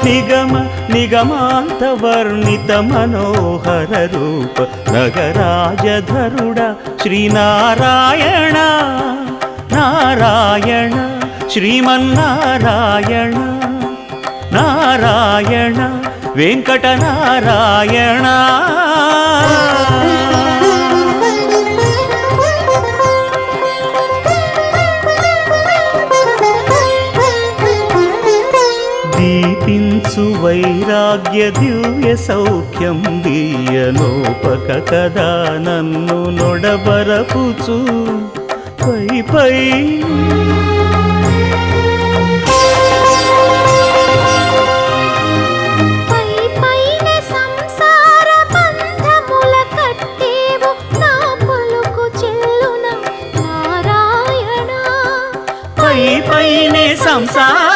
నిగమ నిగమాంత వర్ణిత మనోహర రూప నగరాజధరుడ శ్రీనారాయణ నారాయణ శ్రీమన్నారాయణ నారాయణ వెంకటనారాయణ. దీపించు వైరాగ్య దివ్య సౌఖ్యం దీయనోపక కదా నన్ను నొడబరపుచు పై పై సంసార